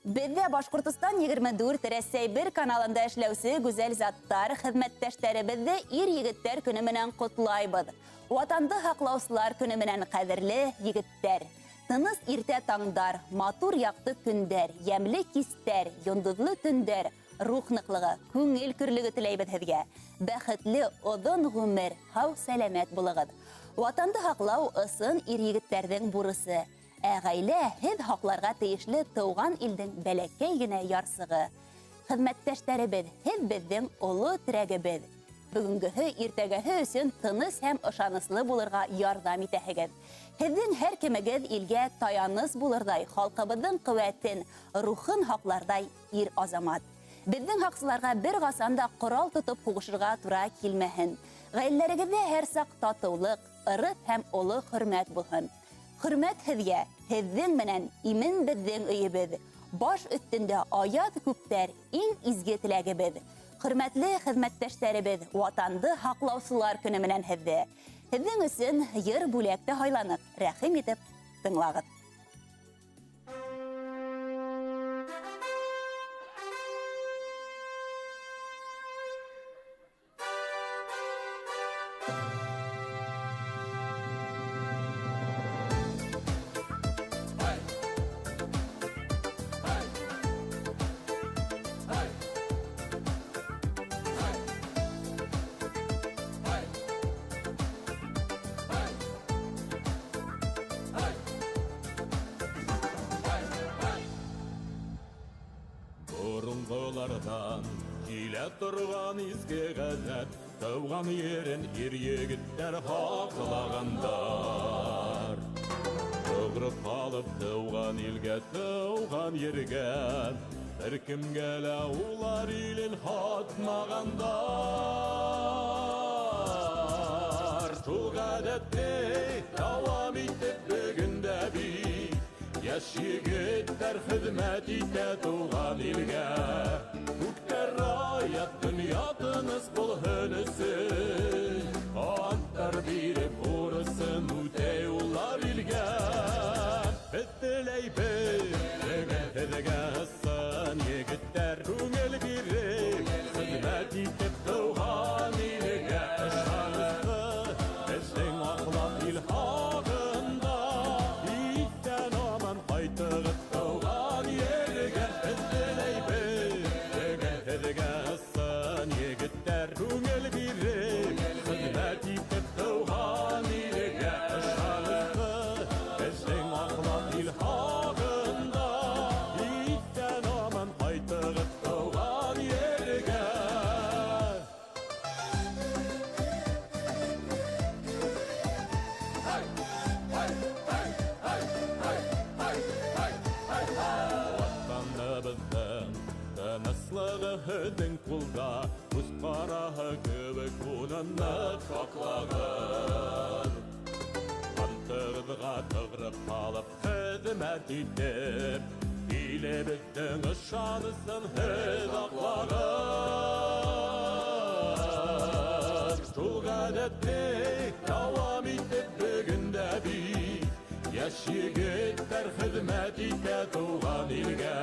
Бездә Башкортстан 24 Рәсәй 1 каналында эшләүсе гүзәл заттар, хезмәттәшләребезне ир-егеттәр көне менән котлайбыз. Ватанды һаклаучылар көне менән кадерле егеттәр. Тыныс иртә таңдар, матур яқты көндәр, ямлы кистәр, йондызлы төндәр, рух ныклыгы, күңел көрлеге теләйбез һезгә. Бәхетле, оҙон ғүмер, һау сәламәт булыгыз. Ватанды һаклау ысын ир-егеттәрҙең бурысы. Ғаилә һеҙ һаҡларға тейешле тыуған илдең бәләкәй генә ярсығы. Хеҙмәттәштәребеҙ, һеҙ беҙҙең оло терәгебеҙ. Бөгөнгөһө, иртәгәһе өсөн тыныс һәм ышаныслы булырға ярҙам итәһегеҙ. Һеҙҙең һәр кемегеҙ илгә таяныс булырҙай, халҡыбыҙҙың ҡеүәтен, рухын һаҡларҙай ир азамат. Беҙҙең һаҡсыларға бер ҡасан да ҡорал тотоп һуғышырға тура килмәһен. Ғаиләләрегеҙҙә һәр саҡ татыулыҡ, ырыҫ һәм оло хөрмәт булһын. Хөрмәт һеҙгә, һеҙҙең менән имен беҙҙең өйөбөҙ. Баш өҫтөндә аяҙ күктәр, иң изге теләгебеҙ. Хөрмәтле хеҙмәттәштәребеҙ, ватанды һаҡлаусылар көнө менән һеҙҙе. Һеҙҙең өсөн йыр бүләкте һайланыҡ. Рәхим итеп тыңлағыҙ. Бұрынғылардан килә торған изге ғәзәт, тыуған ерен ир-егеттәр һаҡлағандар. Тоғры ҡалып тыуған илгә, тыуған ергә, бер кемгә лә улар илен һатмағандар. Шул ғәҙәтте дауам итеп бөгөндә бит, яш егеттәр хеҙмәт итә тыуған илгә. Күктәр аят, донъя тыныс булһын өсөн, анттар биреп бурысын үтәй улар илгә. Беҙ теләйбеҙ һеҙгә ысын егеттәр, күңел биреп хеҙмәт итеп тыуған илгә. Ышаныслы беҙҙең аҡлап ил һағында, иҫән аман ҡайтығыҙ тыуған ергә. Беҙ теләйбеҙ һеҙгә ысын егеттәр, күңел биреп хеҙмәт итеп тыуған илгә. Ышаныслы беҙҙең аҡлап ил һағында, иҫән аман ҡайтығыҙ тыуған ергә. Ватаныбыҙҙың тыныслығы һеҙҙең ҡулда, күҙ ҡараһы кеүек уны ныҡ һаҡлағыҙ. Антығыҙға тығры ҡалып хеҙмәт итеп, илебеҙҙең ышанысын һеҙ аҡлағыҙ. Шул ғәҙәтте дауам итеп бөгөндә бит, яш егеттәр хеҙмәт итә тыуған илгә.